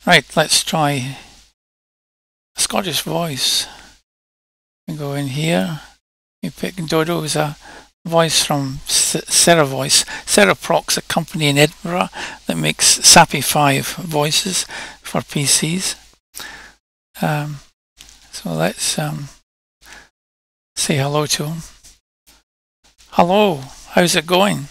Right, let's try Scottish voice. We go in here. We pick Dodo as a voice from CereProc's a company in Edinburgh that makes SAPI 5 voices for PCs. So let's say hello to him. Hello, how's it going?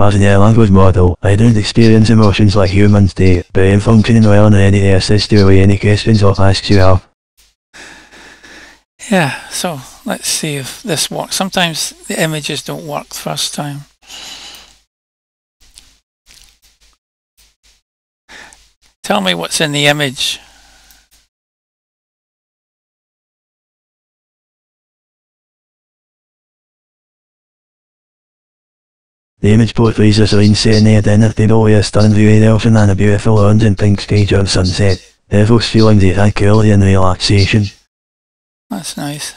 As an air language model, I don't experience emotions like humans do, but I am functioning well and ready to assist you with any questions or asks you have. Yeah, so let's see if this works. Sometimes the images don't work the first time. Tell me what's in the image. The image portrays a serene setting at dinner table with a stunning view of the ocean and a beautiful orange and pink sky of sunset. Evokes feelings of tranquility and relaxation. That's nice.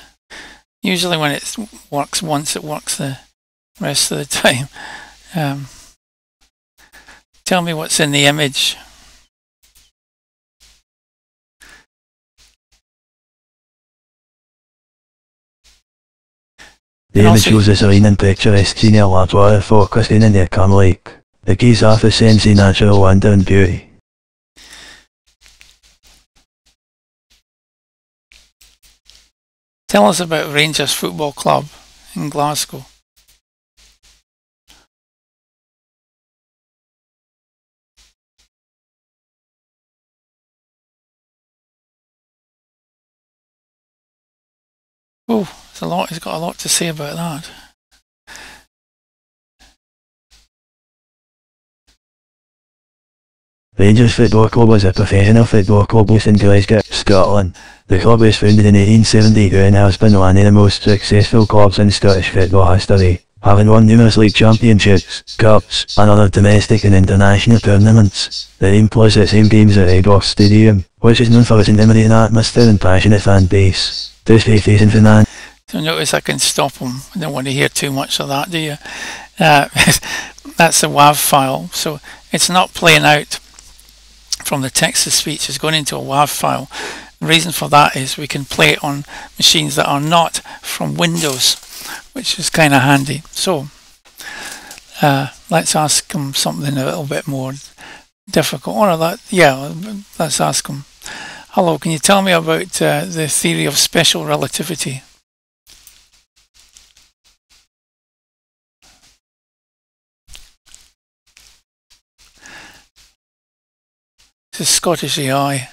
Usually when it works once, it works the rest of the time. Tell me what's in the image. The image shows a serene and picturesque scene of large water focusing into a calm lake. The keys off a sense of natural wonder and beauty. Tell us about Rangers Football Club in Glasgow. Oh, there's a lot. He's got a lot to say about that. Rangers Football Club was a professional football club based in Glasgow, Scotland. The club was founded in 1872 and has been one of the most successful clubs in Scottish football history, having won numerous league championships, cups, and other domestic and international tournaments. The team plays its home games at Ibrox Stadium, which is known for its intimidating atmosphere and passionate fan base. This facing finance. So notice I can stop him. I don't want to hear too much of that, do you? That's a WAV file, so it's not playing out from the text-to-speech. It's going into a WAV file. The reason for that is we can play it on machines that are not from Windows, which is kind of handy. So let's ask him something a little bit more difficult. Or that, yeah, let's ask him. Hello, can you tell me about the theory of special relativity? This is Scottish AI.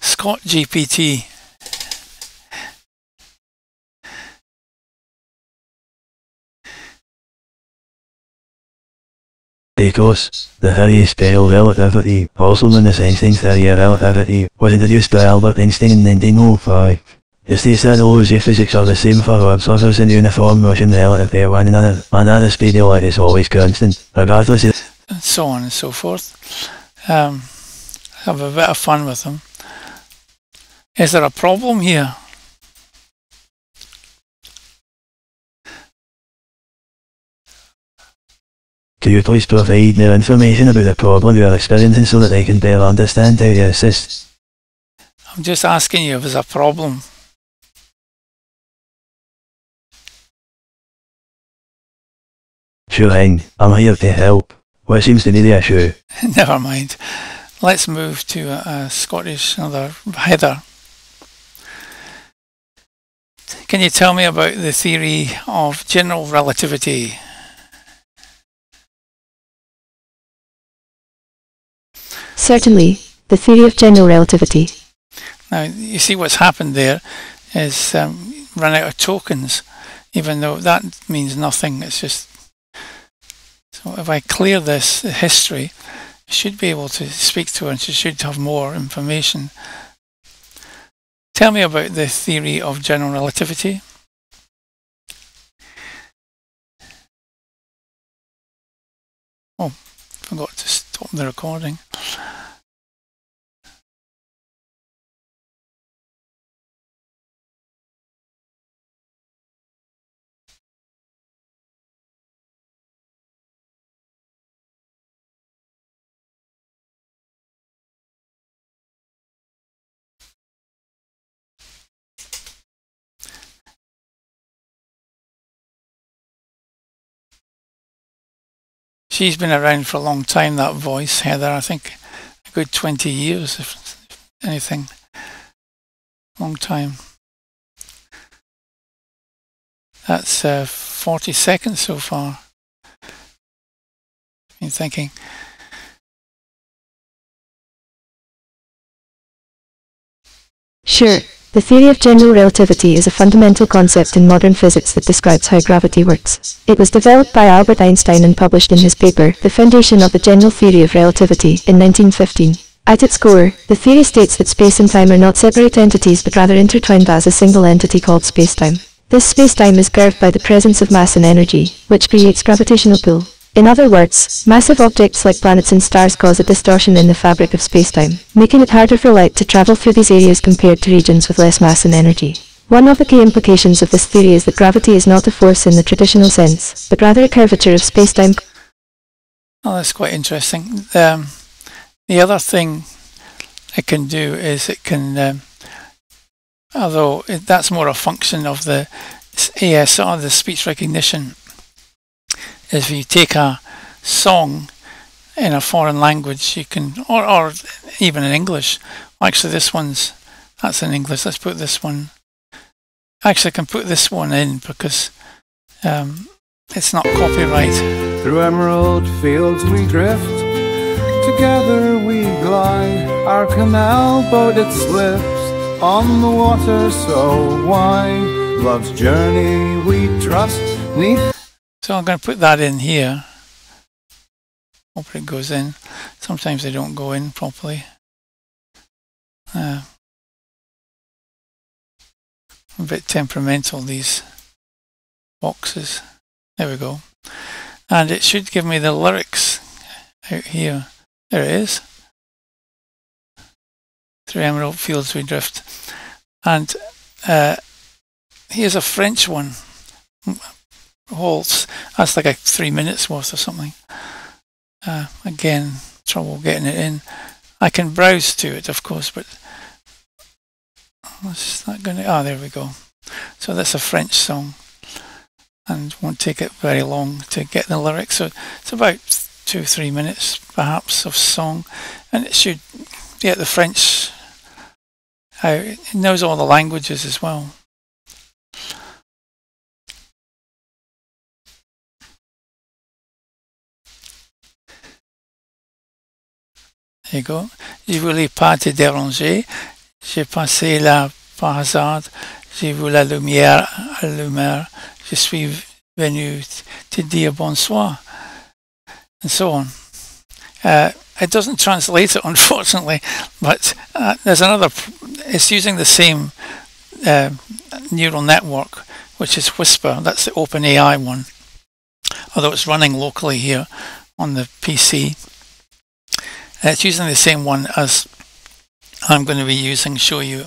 ScotGPT. Because the theory of special relativity, also known as Einstein's theory of relativity, was introduced by Albert Einstein in 1905. It states that the laws of physics are the same for observers in uniform motion relative to one another, and that the speed of light is always constant, regardless of... And so on and so forth. Have a bit of fun with them. Is there a problem here? Could you please provide more information about the problem you are experiencing so that I can better understand how to assist? I'm just asking you if there's a problem. Sure thing, I'm here to help. What seems to be the issue? Never mind. Let's move to a Scottish, another header. Can you tell me about the theory of general relativity? Certainly, the theory of general relativity. Now, you see what's happened there is run out of tokens, even though that means nothing. It's just... So if I clear this history, I should be able to speak to her and she should have more information. Tell me about the theory of general relativity. Oh, forgot to stop the recording. She's been around for a long time, that voice, Heather. I think a good 20 years, if anything. Long time. That's 40 seconds so far. Been thinking. Sure. The theory of general relativity is a fundamental concept in modern physics that describes how gravity works. It was developed by Albert Einstein and published in his paper, The Foundation of the General Theory of Relativity, in 1915. At its core, the theory states that space and time are not separate entities but rather intertwined as a single entity called spacetime. This spacetime is curved by the presence of mass and energy, which creates gravitational pull. In other words, massive objects like planets and stars cause a distortion in the fabric of spacetime, making it harder for light to travel through these areas compared to regions with less mass and energy. One of the key implications of this theory is that gravity is not a force in the traditional sense, but rather a curvature of spacetime. Oh, that's quite interesting. The other thing it can do is it can, although that's more a function of the ASR, the speech recognition, is if you take a song in a foreign language, you can, or even in English. Actually, that's in English. Let's put this one. Actually, I can put this one in because it's not copyright. Through emerald fields we drift, together we glide. Our canal boat it slips on the water so wide. Love's journey we trust. So I'm going to put that in here. Hope it goes in. Sometimes they don't go in properly. A bit temperamental, these boxes. There we go. And it should give me the lyrics out here. There it is. Through emerald fields we drift. And here's a French one. Holtz. That's like 3 minutes worth or something. Again, trouble getting it in. I can browse to it, of course, but it's not going to. Ah, there we go. So that's a French song, and won't take it very long to get the lyrics. So it's about 2-3 minutes, perhaps, of song, and it should get the French out. It knows all the languages as well. There you go. Je voulais pas te déranger. J'ai passé là par hasard. J'ai vu la lumière allumer. Je suis venu te dire bonsoir. And so on. It doesn't translate it, unfortunately, but there's another. It's using the same neural network, which is Whisper. That's the OpenAI one. Although it's running locally here on the PC. It's using the same one as I'm going to be using, show you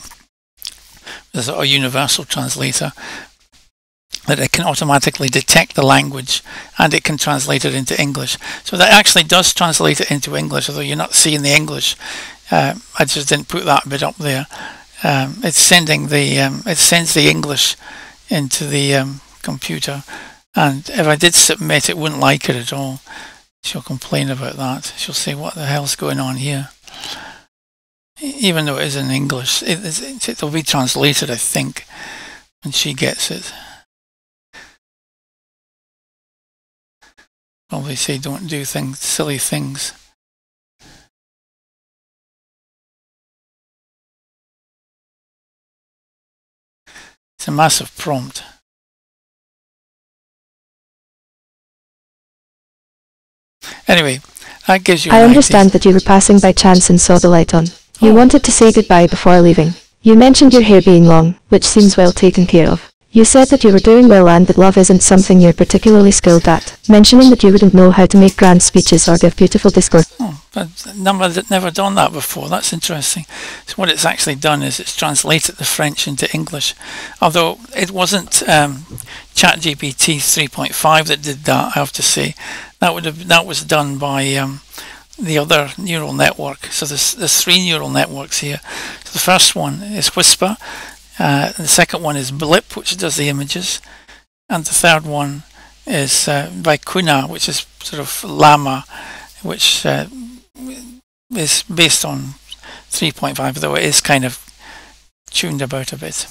as a universal translator, that it can automatically detect the language and it can translate it into English. So that actually does translate it into English, although you're not seeing the English. I just didn't put that bit up there. It's sending the it sends the English into the computer, and if I did submit, it wouldn't like it at all. She'll complain about that. She'll say, what the hell's going on here? Even though it is in English, it'll be translated, I think, when she gets it. Probably say, don't do silly things. It's a massive prompt. Anyway, that gives you an I idea. understand that you were passing by chance and saw the light on. You wanted to say goodbye before leaving. You mentioned your hair being long, which seems well taken care of. You said that you were doing well and that love isn't something you're particularly skilled at, mentioning that you wouldn't know how to make grand speeches or give beautiful discourse. Oh, I've never done that before. That's interesting. So what it's actually done is it's translated the French into English. Although it wasn't ChatGPT 3.5 that did that, I have to say. That was done by the other neural network. So there's 3 neural networks here. So the first one is Whisper. The second one is Blip, which does the images. And the third one is by Kuna, which is sort of Llama, which is based on 3.5, though it is kind of tuned about a bit.